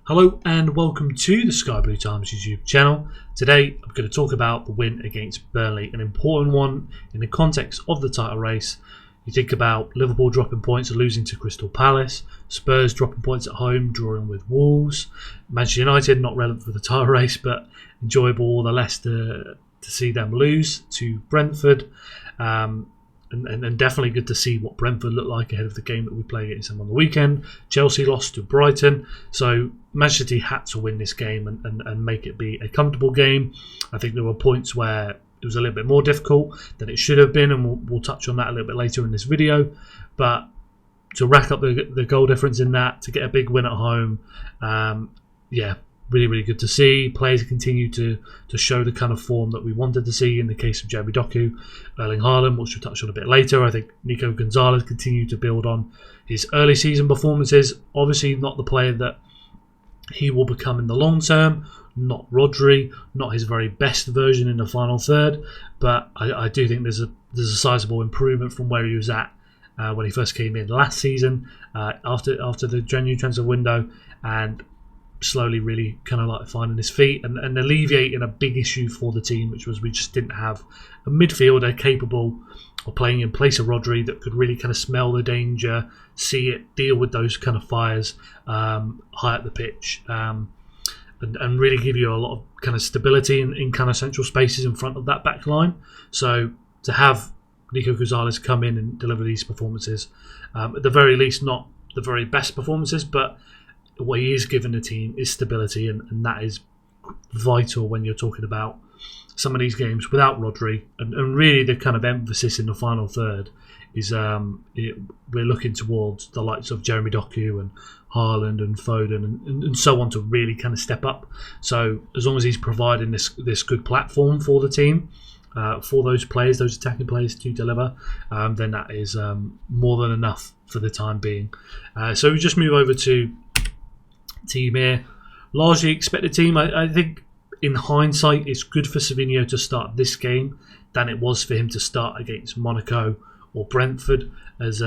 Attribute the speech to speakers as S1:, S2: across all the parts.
S1: Hello and welcome to the Sky Blue Times YouTube channel. Today I'm going to talk about the win against Burnley, an important one in the context of the title race. You think about Liverpool dropping points and losing to Crystal Palace, Spurs dropping points at home, drawing with Wolves, Manchester United not relevant for the title race but enjoyable all the less to see them lose to Brentford. And definitely good to see what Brentford look like ahead of the game that we play against them on the weekend. Chelsea lost to Brighton, so Manchester City had to win this game and make it be a comfortable game. I think there were points where it was a little bit more difficult than it should have been, and we'll touch on that a little bit later in this video. But to rack up the goal difference in that, to get a big win at home, really good to see. Players continue to show the kind of form that we wanted to see in the case of Jeremy Doku, Erling Haaland, which we'll touch on a bit later. I think Nico Gonzalez continued to build on his early season performances. Obviously not the player that he will become in the long term, not Rodri, not his very best version in the final third, but I do think there's a sizable improvement from where he was at when he first came in last season after the January transfer window, and slowly really kind of like finding his feet and alleviating a big issue for the team, which was we just didn't have a midfielder capable of playing in place of Rodri that could really kind of smell the danger, see it, deal with those kind of fires high up the pitch, and really give you a lot of kind of stability in kind of central spaces in front of that back line. So to have Nico Gonzalez come in and deliver these performances, at the very least not the very best performances, but what he is giving the team is stability, and that is vital when you're talking about some of these games without Rodri. And really the kind of emphasis in the final third is we're looking towards the likes of Jeremy Doku and Haaland and Foden and so on to really kind of step up. So as long as he's providing this good platform for the team, for those players, those attacking players to deliver, then that is more than enough for the time being. So we just move over to team here. Largely expected team. I think in hindsight it's good for Savinho to start this game than it was for him to start against Monaco or Brentford as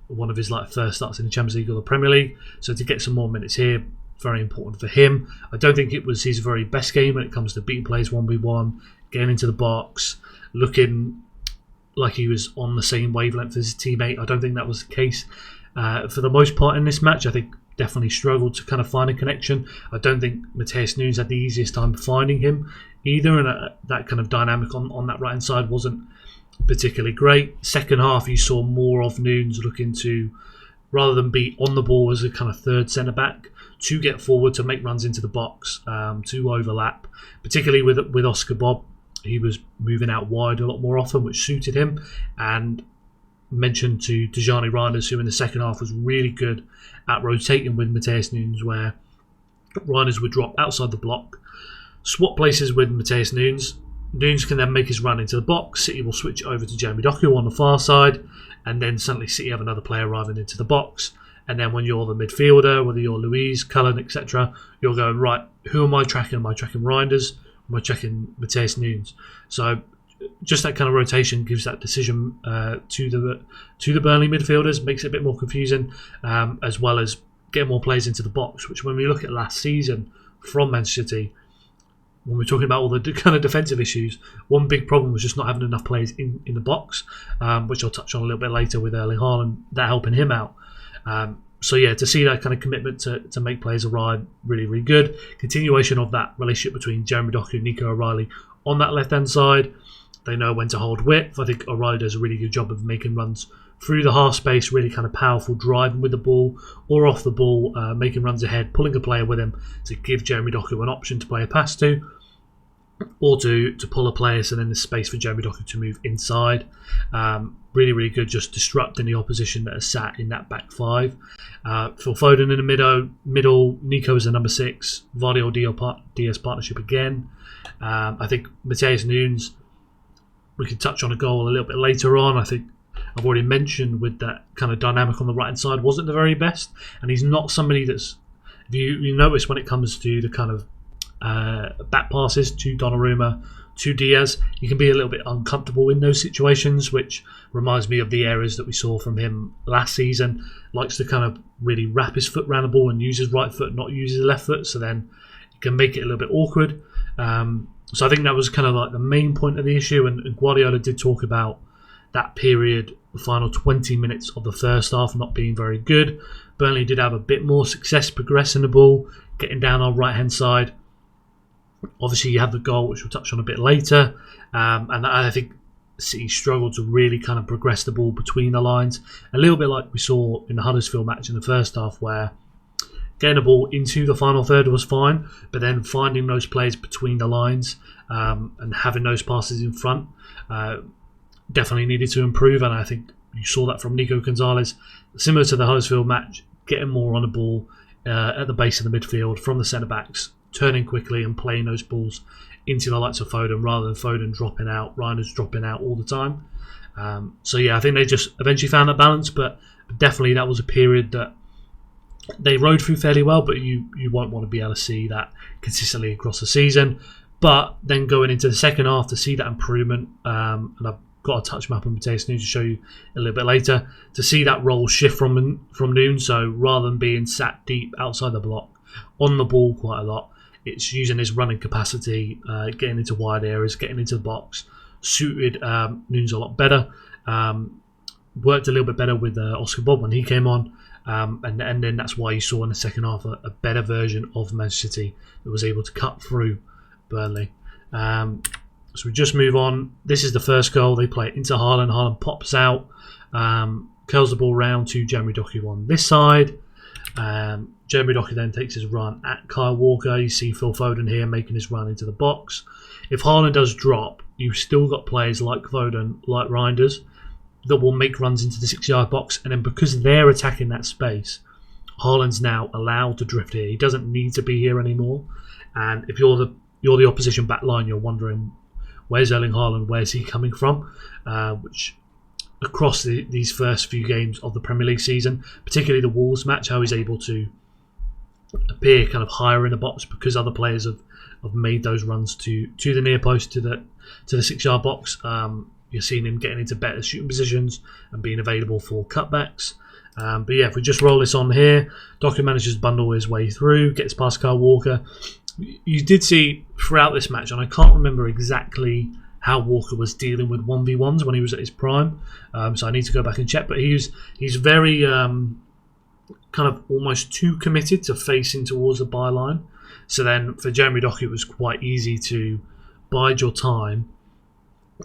S1: one of his first starts in the Champions League or the Premier League. So to get some more minutes here, very important for him. I don't think it was his very best game when it comes to beating players 1v1, getting into the box, looking like he was on the same wavelength as his teammate. I don't think that was the case for the most part in this match. I think definitely struggled to kind of find a connection. I don't think Matheus Nunes had the easiest time finding him either, and that kind of dynamic on that right hand side wasn't particularly great. Second half you saw more of Nunes looking to, rather than be on the ball as a kind of third centre back, to get forward, to make runs into the box, to overlap, particularly with Oscar Bob. He was moving out wide a lot more often, which suited him, and mentioned to Tijani Reinders, who in the second half was really good at rotating with Matheus Nunes, where Reinders would drop outside the block, swap places with Matheus Nunes. Nunes can then make his run into the box. City will switch over to Jeremy Doku on the far side, and then suddenly City have another player arriving into the box. And then when you're the midfielder, whether you're Luiz, Cullen, etc., you're going, right, who am I tracking? Am I tracking Reinders? Am I tracking Matheus Nunes? So just that kind of rotation gives that decision to the Burnley midfielders, makes it a bit more confusing, as well as get more players into the box, which when we look at last season from Manchester City, when we're talking about all the kind of defensive issues, one big problem was just not having enough players in the box, which I'll touch on a little bit later with Erling Haaland, that helping him out. So yeah, to see that kind of commitment to make players arrive, really, really good. Continuation of that relationship between Jeremy Doku and Nico O'Reilly on that left-hand side. They know when to hold width. I think O'Reilly does a really good job of making runs through the half space, really kind of powerful, driving with the ball or off the ball, making runs ahead, pulling a player with him to give Jeremy Doku an option to play a pass to, or to pull a player so then there's space for Jeremy Doku to move inside. Really, really good, just disrupting the opposition that has sat in that back five. Phil Foden in the middle, Nico is a number 6, Vardy Diaz partnership again. I think Matheus Nunes, we can touch on a goal a little bit later on. I think I've already mentioned with that kind of dynamic on the right hand side wasn't the very best, and he's not somebody that's, if you notice when it comes to the kind of back passes to Donnarumma, to Diaz. He can be a little bit uncomfortable in those situations, which reminds me of the areas that we saw from him last season. Likes to kind of really wrap his foot around the ball and use his right foot, not use his left foot, so then it can make it a little bit awkward. So I think that was kind of like the main point of the issue, and Guardiola did talk about that period, the final 20 minutes of the first half, not being very good. Burnley did have a bit more success progressing the ball, getting down our right-hand side. Obviously, you have the goal, which we'll touch on a bit later. And I think City struggled to really kind of progress the ball between the lines. A little bit like we saw in the Huddersfield match in the first half, where getting the ball into the final third was fine, but then finding those plays between the lines and having those passes in front definitely needed to improve. And I think you saw that from Nico Gonzalez, similar to the Huddersfield match, getting more on the ball at the base of the midfield from the centre-backs, turning quickly and playing those balls into the likes of Foden rather than Foden dropping out, Reinders dropping out all the time. So yeah, I think they just eventually found that balance, but definitely that was a period that they rode through fairly well, but you won't want to be able to see that consistently across the season. But then going into the second half to see that improvement, and I've got a touch map on Mateus Nunes to show you a little bit later, to see that role shift from Nunes. So rather than being sat deep outside the block, on the ball quite a lot, it's using his running capacity, getting into wide areas, getting into the box, suited Nunes a lot better. Worked a little bit better with Oscar Bob when he came on. And then that's why you saw in the second half a better version of Manchester City that was able to cut through Burnley. So we just move on. This is the first goal. They play it into Haaland. Haaland pops out, curls the ball round to Jeremy Doku on this side. Jeremy Doku then takes his run at Kyle Walker. You see Phil Foden here making his run into the box. If Haaland does drop, you've still got players like Foden, like Reinders, that will make runs into the 6-yard box, and then because they're attacking that space, Haaland's now allowed to drift here. He doesn't need to be here anymore. And if you're the opposition back line, you're wondering, where's Erling Haaland? Where's he coming from? Which across these first few games of the Premier League season, particularly the Wolves match, how he's able to appear kind of higher in the box because other players have made those runs to the near post, to the 6-yard box. You're seeing him getting into better shooting positions and being available for cutbacks. But yeah, if we just roll this on here, Doku manages to bundle his way through, gets past Kyle Walker. You did see throughout this match, and I can't remember exactly how Walker was dealing with 1v1s when he was at his prime, so I need to go back and check, but he's very kind of almost too committed to facing towards the byline. So then for Jeremy Doku, it was quite easy to bide your time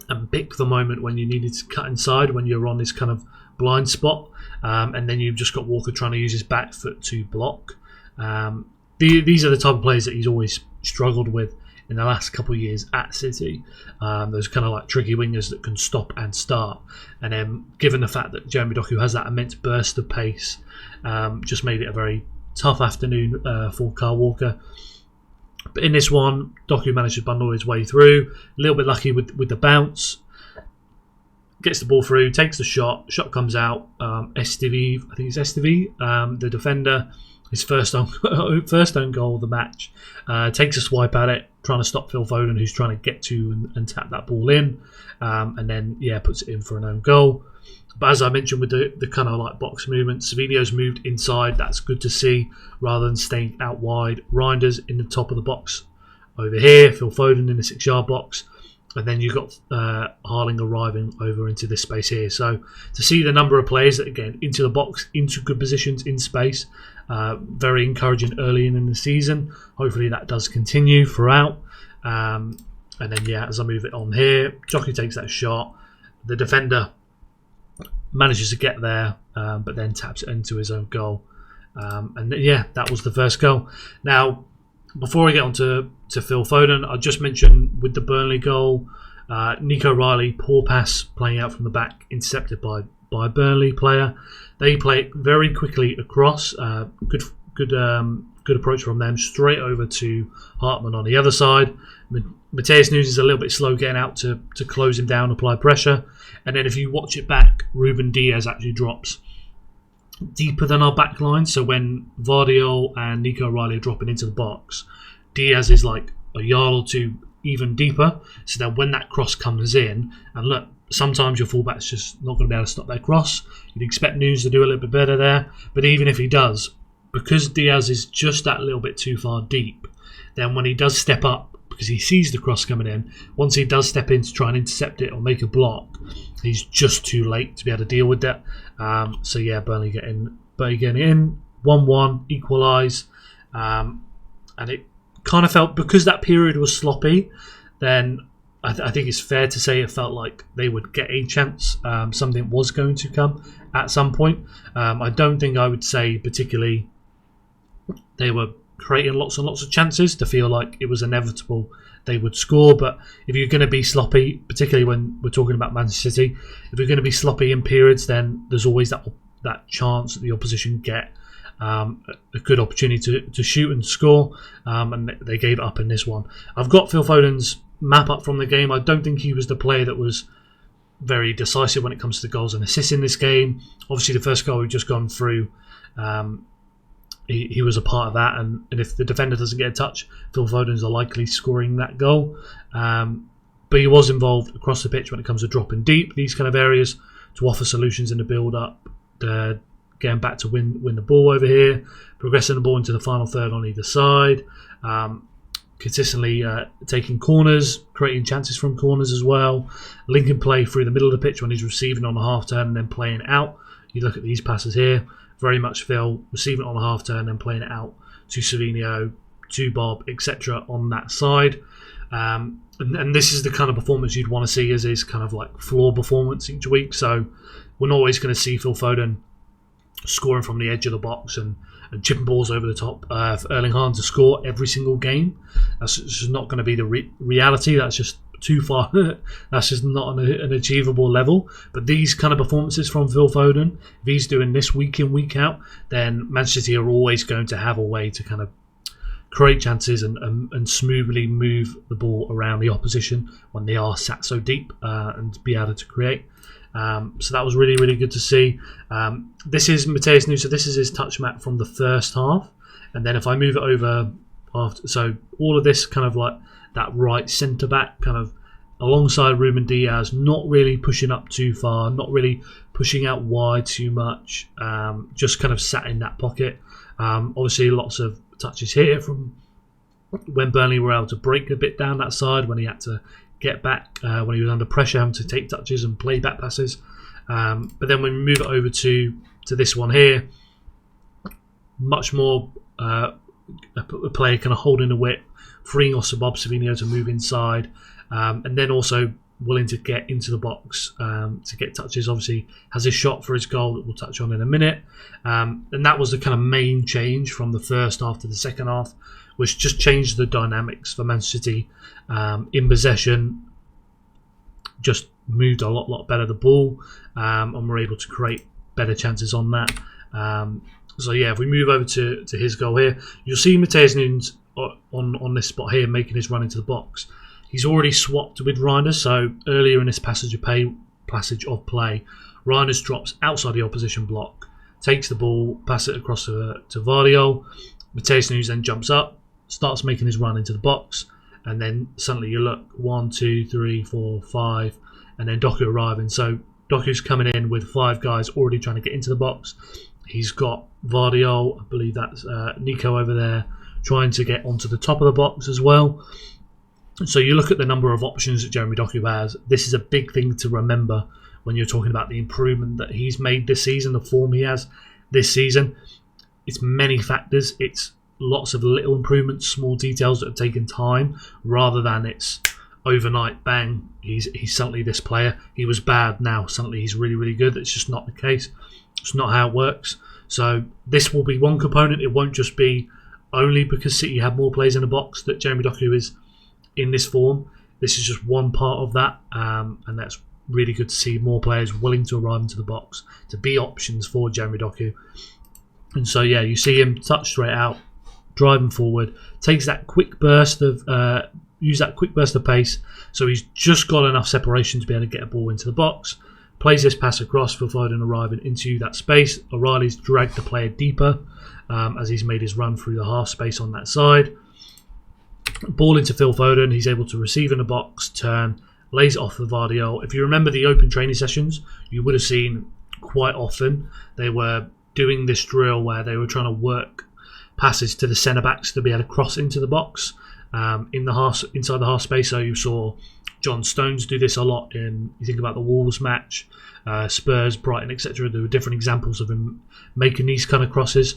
S1: and pick the moment when you needed to cut inside, when you're on this kind of blind spot, and then you've just got Walker trying to use his back foot to block. These are the type of players that he's always struggled with in the last couple of years at City. Those kind of like tricky wingers that can stop and start. And then given the fact that Jeremy Doku has that immense burst of pace, just made it a very tough afternoon for Kyle Walker. But in this one, Doku managed to bundle his way through. A little bit lucky with the bounce. Gets the ball through, takes the shot. Shot comes out. Esteve, I think it's Esteve, the defender, his first own goal of the match. Takes a swipe at it, trying to stop Phil Foden, who's trying to get to and tap that ball in. And then, puts it in for an own goal. But as I mentioned with the kind of like box movement, Savinho's moved inside. That's good to see rather than staying out wide. Reinders in the top of the box over here. Phil Foden in the 6-yard box. And then you've got Haaland arriving over into this space here. So to see the number of players that, again, into the box, into good positions in space, very encouraging early in the season. Hopefully that does continue throughout. And then, as I move it on here, Doku takes that shot. The defender manages to get there, but then taps it into his own goal. That was the first goal. Now, before I get on to Phil Foden, I just mentioned with the Burnley goal, Nico Riley, poor pass playing out from the back, intercepted by a Burnley player. They play it very quickly across. Good approach from them, straight over to Hartman on the other side. Mateus Nunes is a little bit slow getting out to close him down, apply pressure. And then if you watch it back, Ruben Diaz actually drops deeper than our back line. So when Vardiol and Nico Riley are dropping into the box, Diaz is like a yard or two even deeper. So then when that cross comes in, and look, sometimes your fullback's just not going to be able to stop that cross. You'd expect Nunes to do a little bit better there, but even if he does, because Diaz is just that little bit too far deep, then when he does step up, because he sees the cross coming in, once he does step in to try and intercept it or make a block, he's just too late to be able to deal with that. So yeah, Burnley getting in, 1-1, equalise, and it kind of felt, because that period was sloppy, then I think it's fair to say it felt like they would get a chance. Something was going to come at some point. I don't think I would say particularly they were creating lots and lots of chances to feel like it was inevitable they would score. But if you're going to be sloppy, particularly when we're talking about Manchester City, if you're going to be sloppy in periods, then there's always that chance that the opposition get a good opportunity to shoot and score, and they gave it up in this one. I've got Phil Foden's map up from the game. I don't think he was the player that was very decisive when it comes to goals and assists in this game. Obviously, the first goal we've just gone through, he was a part of that, and if the defender doesn't get a touch, Phil Foden's likely scoring that goal. But he was involved across the pitch when it comes to dropping deep, these kind of areas, to offer solutions in the build-up, getting back to win the ball over here, progressing the ball into the final third on either side, consistently taking corners, creating chances from corners as well, linking play through the middle of the pitch when he's receiving on a half turn and then playing out. You look at these passes here, very much Phil receiving it on a half turn and then playing it out to Savinho, to Bob, etc. on that side. And this is the kind of performance you'd want to see as his kind of like floor performance each week. So we're not always going to see Phil Foden scoring from the edge of the box and chipping balls over the top for Erling Haaland to score every single game. That's just not going to be the reality. That's just too far. That's just not an achievable level. But these kind of performances from Phil Foden, if he's doing this week in, week out, then Manchester City are always going to have a way to kind of create chances and smoothly move the ball around the opposition when they are sat so deep, and be able to create. So that was really, really good to see. This is Mateus Nunes, so this is his touch map from the first half. And then if I move it over after, so all of this kind of like that right centre back kind of alongside Ruben Diaz, not really pushing up too far, not really pushing out wide too much, just kind of sat in that pocket. Obviously lots of touches here from when Burnley were able to break a bit down that side, when he had to get back, when he was under pressure, having to take touches and play back passes. But then when we move it over to this one here, much more a player kind of holding the whip, freeing off Bob Savinho to move inside, and then also willing to get into the box to get touches. Obviously has a shot for his goal that we'll touch on in a minute, and that was the kind of main change from the first half to the second half, which just changed the dynamics for Manchester City. In possession, just moved a lot better the ball, and were able to create better chances on that. So yeah, if we move over to his goal here, you'll see Mateus Nunes on this spot here making his run into the box. He's already swapped with Reinders, so earlier in this passage of play, Reinders drops outside the opposition block, takes the ball, passes it across to Vardiol. Mateus Nunes then jumps up, starts making his run into the box, and then suddenly you look 1, 2, 3, 4, 5, and then Doku arriving. So Doku's coming in with 5 guys already trying to get into the box. He's got Vardiol, I believe that's Nico over there, trying to get onto the top of the box as well. So you look at the number of options that Jeremy Doku has. This is a big thing to remember when you're talking about the improvement that he's made this season, the form he has this season. It's many factors. It's lots of little improvements, small details that have taken time, rather than it's overnight, bang, he's suddenly this player. He was bad, now suddenly he's really, really good. It's just not the case. It's not how it works. So this will be one component. It won't just be only because City have more players in the box that Jeremy Doku is in this form. This is just one part of that, and that's really good to see more players willing to arrive into the box, to be options for Jeremy Doku. And so yeah, you see him touch straight out, driving forward, takes that quick burst of pace, so he's just got enough separation to be able to get a ball into the box, plays this pass across for Foden arriving into that space. O'Reilly's dragged the player deeper as he's made his run through the half space on that side. Ball into Phil Foden. He's able to receive in the box, turn, lays it off for Vardiol. If you remember the open training sessions, you would have seen quite often they were doing this drill where they were trying to work passes to the centre backs to be able to cross into the box inside the half space. So you saw John Stones do this a lot in. You think about the Wolves match, Spurs, Brighton, etc. There were different examples of him making these kind of crosses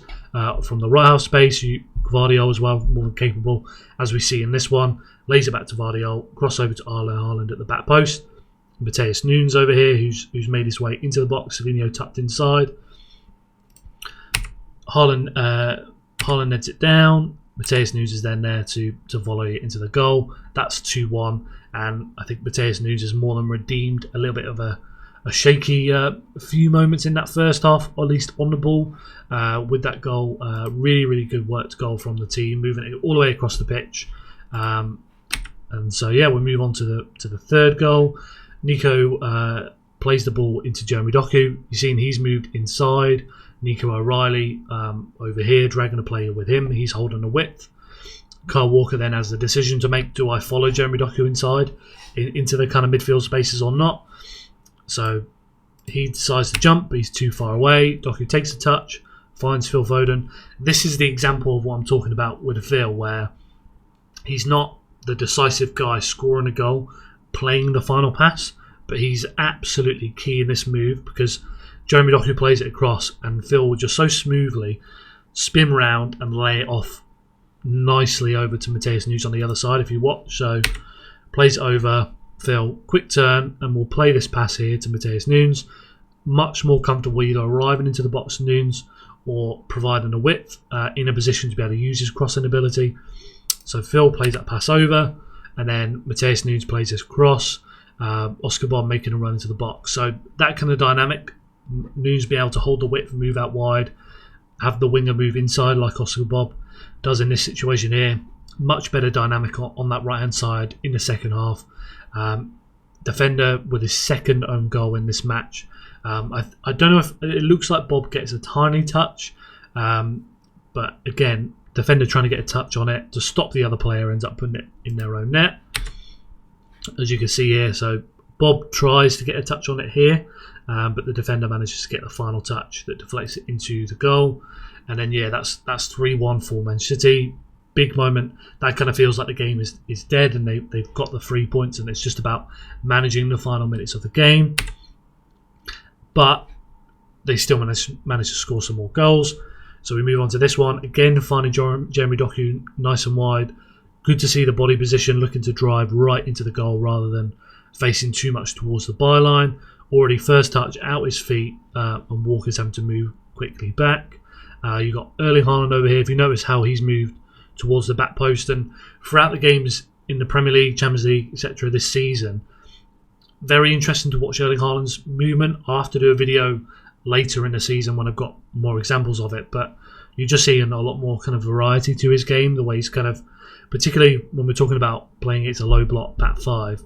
S1: from the right half space. Vardiol as well, more than capable, as we see in this one. Lays it back to Vardiol, cross over to Erling Haaland at the back post. Matheus Nunes over here, who's made his way into the box. Savinho tucked inside. Haaland nets it down. Matheus Nunes is then there to volley it into the goal. That's 2-1, and I think Matheus Nunes has more than redeemed a little bit of a shaky few moments in that first half, or at least on the ball, with that goal. Really, really good worked goal from the team, moving it all the way across the pitch. And so, yeah, we'll move on to the third goal. Nico plays the ball into Jeremy Doku. You've seen he's moved inside. Nico O'Reilly over here, dragging a player with him. He's holding the width. Kyle Walker then has the decision to make. Do I follow Jeremy Doku inside into the kind of midfield spaces or not? So he decides to jump, but he's too far away. Doku takes a touch, finds Phil Foden. This is the example of what I'm talking about with Phil, where he's not the decisive guy scoring a goal, playing the final pass, but he's absolutely key in this move because Jeremy Doku plays it across and Phil will just so smoothly spin round and lay it off nicely over to Matheus Nunes on the other side if you watch. So plays it over, Phil, quick turn, and we'll play this pass here to Matheus Nunes. Much more comfortable either arriving into the box Nunes or providing a width in a position to be able to use his crossing ability. So Phil plays that pass over, and then Matheus Nunes plays this cross. Oscar Bob making a run into the box. So that kind of dynamic, Nunes be able to hold the width, move out wide, have the winger move inside like Oscar Bob does in this situation here. Much better dynamic on that right hand side in the second half. Defender with his second own goal in this match. I don't know if it looks like Bob gets a tiny touch, but again, defender trying to get a touch on it to stop the other player, ends up putting it in their own net, as you can see here. So Bob tries to get a touch on it here, but the defender manages to get the final touch that deflects it into the goal. And then that's 3-1 for Man City. Big moment. That kind of feels like the game is dead and they've got the 3 points and it's just about managing the final minutes of the game. But they still manage to score some more goals. So we move on to this one. Again, finding Jeremy Doku nice and wide. Good to see the body position looking to drive right into the goal rather than facing too much towards the byline. Already first touch out his feet and Walker's having to move quickly back. You've got Erling Haaland over here. If you notice how he's moved towards the back post, and throughout the games in the Premier League, Champions League, etc. this season, very interesting to watch Erling Haaland's movement. I'll have to do a video later in the season when I've got more examples of it, but you're just seeing a lot more kind of variety to his game, the way he's kind of, particularly when we're talking about playing it as a low block back five,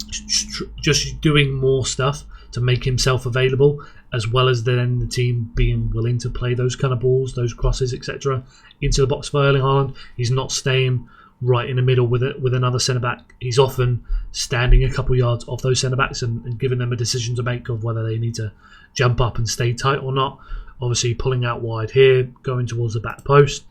S1: just doing more stuff to make himself available, as well as then the team being willing to play those kind of balls, those crosses, etc. into the box for Erling Haaland. He's not staying right in the middle with another centre-back. He's often standing a couple yards off those centre-backs and giving them a decision to make of whether they need to jump up and stay tight or not. Obviously pulling out wide here, going towards the back post.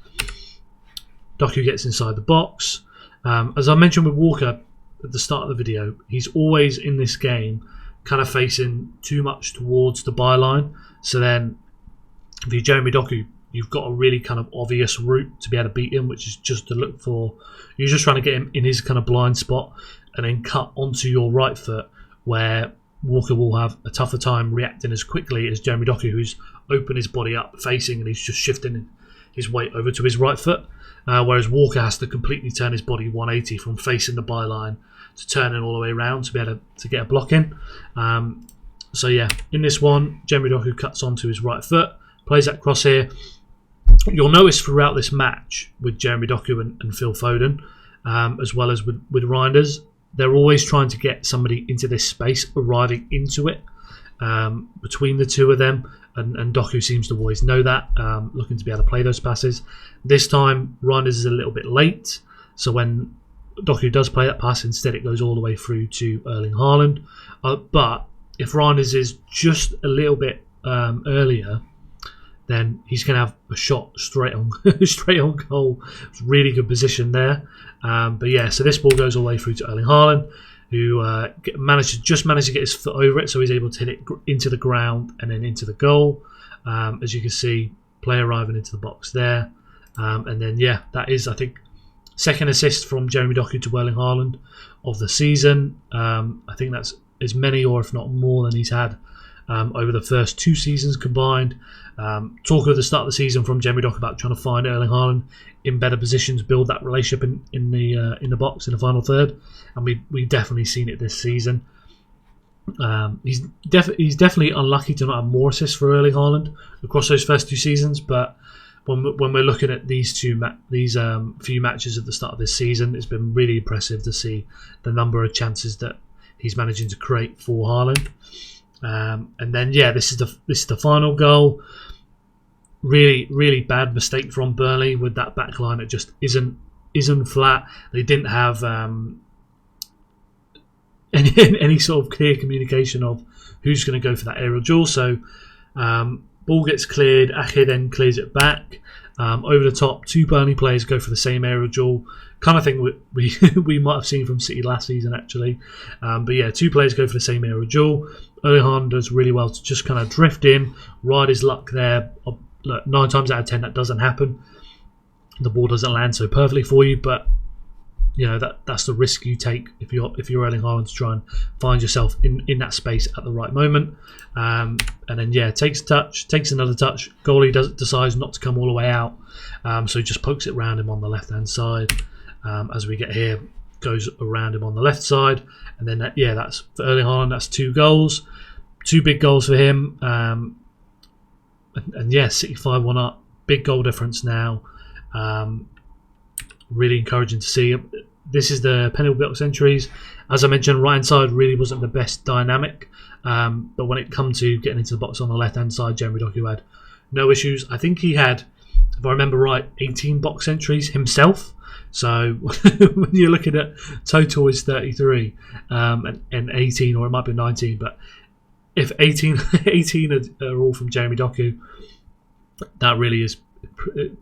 S1: Doku gets inside the box. As I mentioned with Walker at the start of the video, he's always in this game kind of facing too much towards the byline. So then if you're Jeremy Doku, you've got a really kind of obvious route to be able to beat him, which is just to look for, you're just trying to get him in his kind of blind spot and then cut onto your right foot, where Walker will have a tougher time reacting as quickly as Jeremy Doku, who's opened his body up facing and he's just shifting his weight over to his right foot, whereas Walker has to completely turn his body 180 from facing the byline to turning all the way around to be able to get a block in. So yeah, in this one, Jeremy Doku cuts onto his right foot, plays that cross here. You'll notice throughout this match with Jeremy Doku and Phil Foden, as well as with Reinders, they're always trying to get somebody into this space, arriving into it between the two of them, and Doku seems to always know that, looking to be able to play those passes. This time, Reinders is a little bit late, So when Doku does play that pass, instead it goes all the way through to Erling Haaland. But if Reinders is just a little bit earlier, then he's going to have a shot straight on straight on goal. It's really good position there. But yeah, so this ball goes all the way through to Erling Haaland, who managed to get his foot over it, so he's able to hit it into the ground and then into the goal. As you can see, play arriving into the box there. And then, yeah, that is, I think, second assist from Jeremy Doku to Erling Haaland of the season. I think that's as many, or if not more, than he's had over the first 2 seasons combined. Talk of the start of the season from Jeremy Doku about trying to find Erling Haaland in better positions, build that relationship in the box in the final third, and we've definitely seen it this season. He's definitely unlucky to not have more assists for Erling Haaland across those first 2 seasons, but when we're looking at these few matches at the start of this season, it's been really impressive to see the number of chances that he's managing to create for Haaland. And then, yeah, this is the final goal. Really, really bad mistake from Burnley with that back line. It just isn't flat. They didn't have any sort of clear communication of who's going to go for that aerial duel. So ball gets cleared. Ake then clears it back over the top. 2 Burnley players go for the same aerial duel. Kind of thing we might have seen from City last season, actually. But yeah, 2 players go for the same aerial duel. Erling Haaland does really well to just kind of drift in, ride his luck there. Look, 9 times out of 10 that doesn't happen. The ball doesn't land so perfectly for you, but you know that's the risk you take if you're Erling Haaland, to try and find yourself in that space at the right moment. And then, yeah, takes another touch. Goalie decides not to come all the way out, so he just pokes it round him on the left hand side. As we get here, goes around him on the left side, and then that's for Erling Haaland. That's 2 goals, 2 big goals for him. And yeah, City 5-1 up, big goal difference now. Really encouraging to see. This is the penalty box entries. As I mentioned, right hand side really wasn't the best dynamic, but when it come to getting into the box on the left hand side, Jeremy Doku had no issues. I think he had, if I remember right, 18 box entries himself. So when you're looking at total is 33 and 18, or it might be 19, but if 18 are all from Jeremy Doku, that really is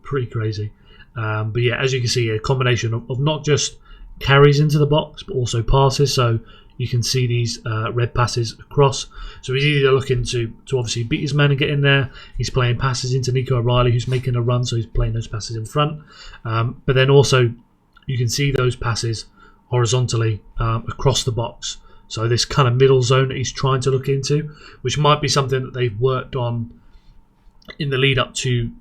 S1: pretty crazy. But yeah, as you can see, a combination of not just carries into the box, but also passes. So you can see these red passes across. So he's either looking to obviously beat his man and get in there. He's playing passes into Nico O'Reilly, who's making a run, so he's playing those passes in front. But then also you can see those passes horizontally across the box. So this kind of middle zone that he's trying to look into, which might be something that they've worked on in the lead up to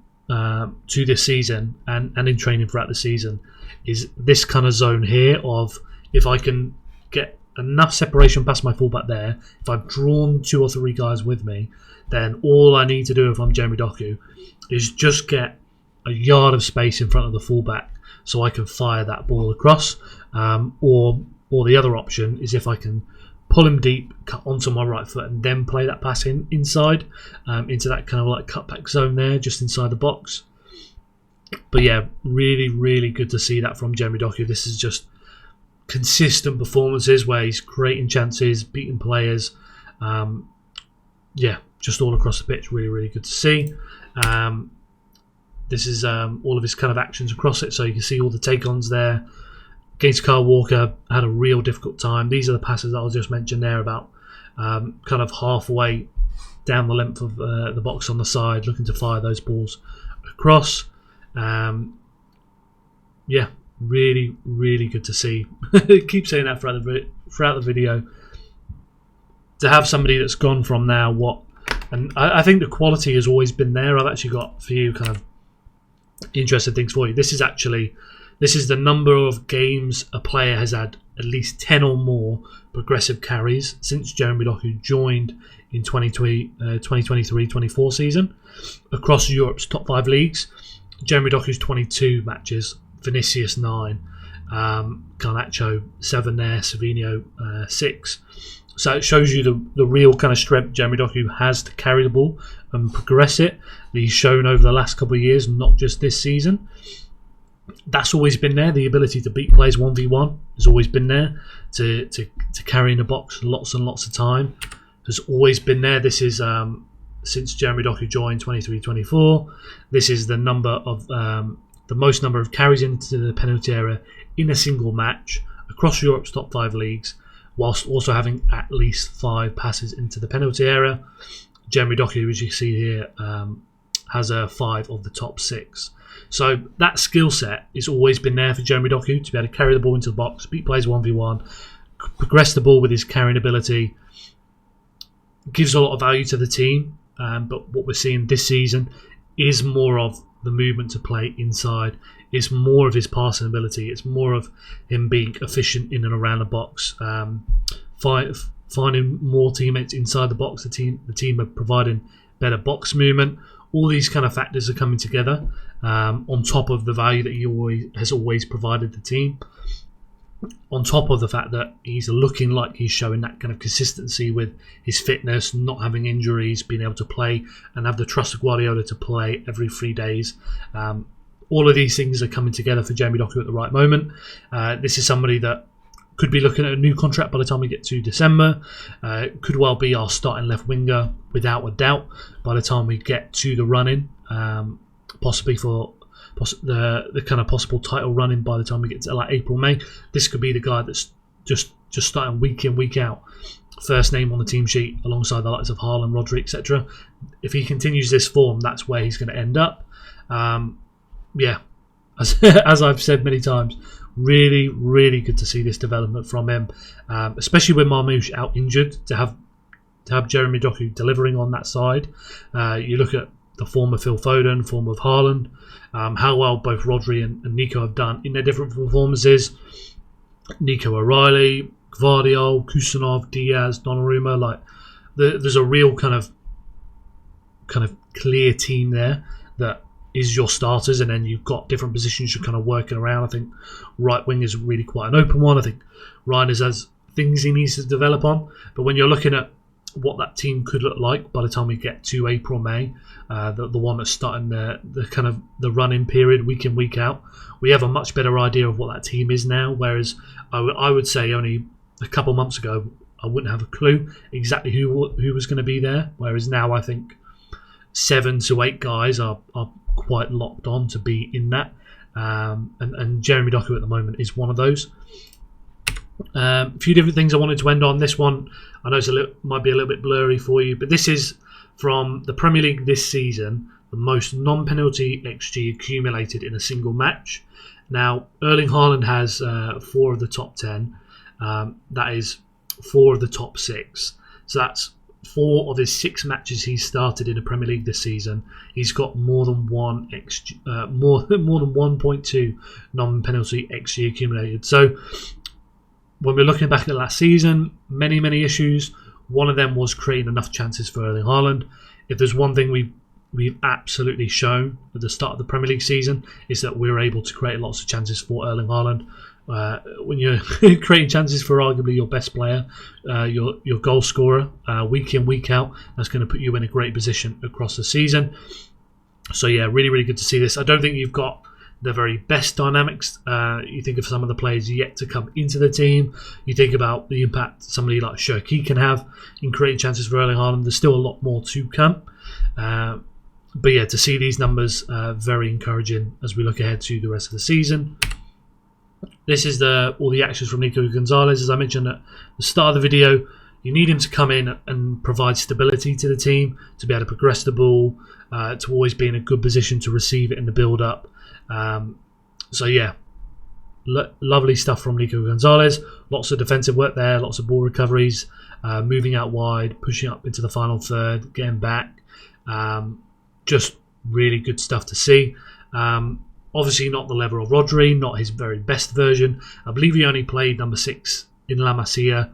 S1: this season and in training throughout the season, is this kind of zone here of, if I can get enough separation past my fullback there, if I've drawn 2 or 3 guys with me, then all I need to do if I'm Jeremy Doku is just get a yard of space in front of the fullback so I can fire that ball across. Or the other option is if I can pull him deep, cut onto my right foot, and then play that pass inside into that kind of like cutback zone there, just inside the box. But yeah, really, really good to see that from Jeremy Doku. This is just consistent performances where he's creating chances, beating players. Yeah, just all across the pitch, really, really good to see. This is all of his kind of actions across it, so you can see all the take-ons there. Against Kyle Walker, had a real difficult time. These are the passes that I just mentioned there about kind of halfway down the length of the box on the side, looking to fire those balls across. Yeah, really, really good to see. Keep saying that throughout the video. To have somebody that's gone from now and I think the quality has always been there. I've actually got a few kind of interesting things for you. This is the number of games a player has had at least 10 or more progressive carries since Jeremy Doku joined in 2023-24 season across Europe's top 5 leagues. Jeremy Doku's 22 matches, Vinicius 9, Garnacho 7 there, Savinho 6. So it shows you the real kind of strength Jeremy Doku has to carry the ball and progress it. That he's shown over the last couple of years, not just this season. that's always been there. The ability to beat players 1v1 has always been there. To carry in a box lots and lots of time has always been there. This is since Jeremy Doku joined 23-24. This is the most number of carries into the penalty area in a single match across Europe's top 5 leagues, whilst also having at least 5 passes into the penalty area. Jeremy Doku, as you see here, has 5 of the top 6. So that skill set has always been there for Jeremy Doku, to be able to carry the ball into the box, beat players 1v1, progress the ball with his carrying ability. Gives a lot of value to the team, but what we're seeing this season is more of the movement to play inside. It's more of his passing ability. It's more of him being efficient in and around the box, finding more teammates inside the box. The team are providing better box movement. All these kind of factors are coming together on top of the value that he has always provided the team. On top of the fact that he's looking like he's showing that kind of consistency with his fitness, not having injuries, being able to play and have the trust of Guardiola to play every 3 days. All of these things are coming together for Jeremy Doku at the right moment. This is somebody that could be looking at a new contract by the time we get to December. Could well be our starting left winger without a doubt by the time we get to the run-in, possibly for the kind of possible title running by the time we get to like April, May. This could be the guy that's just starting week in, week out. First name on the team sheet alongside the likes of Haaland, Rodri, etc. If he continues this form, that's where he's going to end up. As I've said many times, really, really good to see this development from him, especially with Marmoush out injured, to have Jeremy Doku delivering on that side. You look at the form of Phil Foden, form of Haaland, how well both Rodri and Nico have done in their different performances. Nico O'Reilly, Gvardiol, Kusanov, Diaz, Donnarumma. Like there's a real kind of clear team there that is your starters, and then you've got different positions you're kind of working around. I think right wing is really quite an open one. I think Ryan has things he needs to develop on, but when you're looking at what that team could look like by the time we get to April, May, the one that's starting the kind of the run-in period, week in, week out, we have a much better idea of what that team is now, whereas I would say only a couple months ago I wouldn't have a clue exactly who was going to be there, whereas now I think 7 to 8 guys are quite locked on to be in that, and Jeremy Doku at the moment is one of those. A few different things I wanted to end on. This one I know might be a little bit blurry for you, but this is from the Premier League this season, the most non-penalty XG accumulated in a single match. Now, Erling Haaland has 4 of the top 10. That is 4 of the top 6. So that's 4 of his 6 matches he's started in the Premier League this season. He's got more than 1.2 non-penalty XG accumulated. So when we're looking back at last season, many issues. One of them was creating enough chances for Erling Haaland. If there's one thing we've absolutely shown at the start of the Premier League season, is that we're able to create lots of chances for Erling Haaland. When you're creating chances for arguably your best player, your goal scorer, week in, week out, that's going to put you in a great position across the season. So yeah, really, really good to see this. I don't think you've got the very best dynamics. You think of some of the players yet to come into the team. You think about the impact somebody like Shirky can have in creating chances for Erling Haaland. There's still a lot more to come. But yeah, to see these numbers, very encouraging as we look ahead to the rest of the season. This is all the actions from Nico Gonzalez. As I mentioned at the start of the video, you need him to come in and provide stability to the team, to be able to progress the ball, to always be in a good position to receive it in the build-up. So yeah, lovely stuff from Nico Gonzalez. Lots of defensive work there, lots of ball recoveries, moving out wide, pushing up into the final third, getting back. Just really good stuff to see. Obviously not the level of Rodri, not his very best version. I believe he only played number 6 in La Masia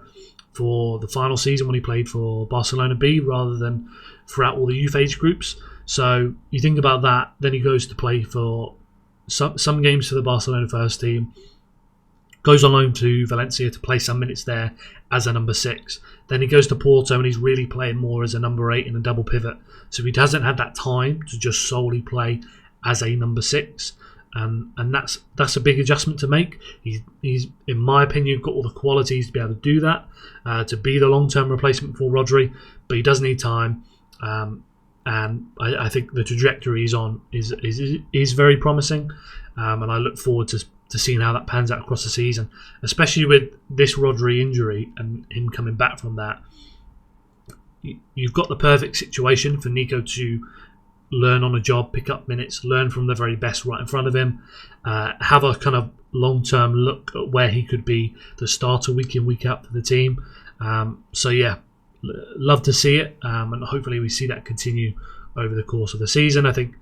S1: for the final season when he played for Barcelona B rather than throughout all the youth age groups. So you think about that, then he goes to play for some games for the Barcelona first team, goes on loan to Valencia to play some minutes there as a number 6. Then he goes to Porto and he's really playing more as a number 8 in a double pivot. So he hasn't had that time to just solely play as a number 6. and that's a big adjustment to make. He's in my opinion got all the qualities to be able to do that, to be the long-term replacement for Rodri, but he does need time. And I think the trajectory he's on is very promising, and I look forward to seeing how that pans out across the season, especially with this Rodri injury and him coming back from that. You've got the perfect situation for Nico to learn on a job, pick up minutes, learn from the very best right in front of him, have a kind of long-term look at where he could be the starter week in, week out for the team. So yeah, love to see it, and hopefully we see that continue over the course of the season. I think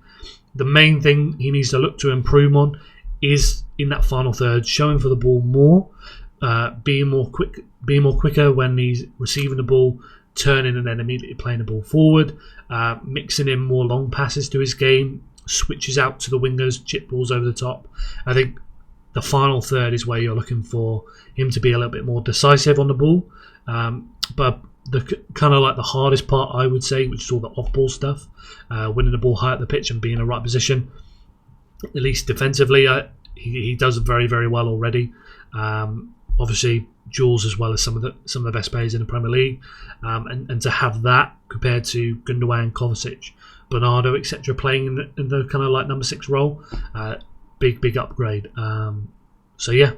S1: the main thing he needs to look to improve on is in that final third, showing for the ball more, being more quicker when he's receiving the ball, turning and then immediately playing the ball forward, mixing in more long passes to his game, switches out to the wingers, chip balls over the top. I think the final third is where you're looking for him to be a little bit more decisive on the ball. But the kind of like the hardest part, I would say, which is all the off-ball stuff, winning the ball high at the pitch and being in the right position. At least defensively, he does very, very well already. Obviously, Jules as well as some of the best players in the Premier League, and to have that compared to Gundogan, Kovacic, Bernardo, etc., playing in the kind of like number 6 role, big upgrade. So yeah,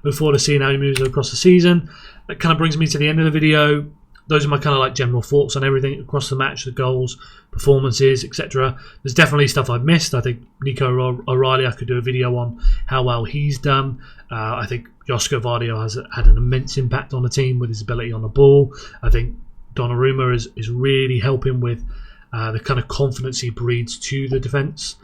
S1: look forward to seeing how he moves across the season. That kind of brings me to the end of the video. Those are my kind of like general thoughts on everything across the match, the goals, performances, etc. There's definitely stuff I've missed. I think Nico O'Reilly, I could do a video on how well he's done. I think Josko Vardio has had an immense impact on the team with his ability on the ball. I think Donnarumma is really helping with the kind of confidence he breeds to the defence.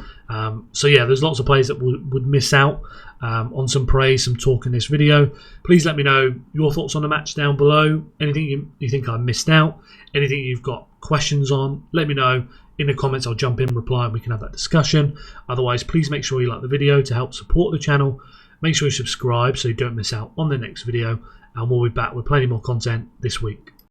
S1: So yeah, there's lots of players that would miss out on some praise, some talk in this video. Please let me know your thoughts on the match down below. Anything you think I missed out, anything you've got questions on, let me know in the comments. I'll jump in, reply, and we can have that discussion. Otherwise, please make sure you like the video to help support the channel. Make sure you subscribe so you don't miss out on the next video, and we'll be back with plenty more content this week.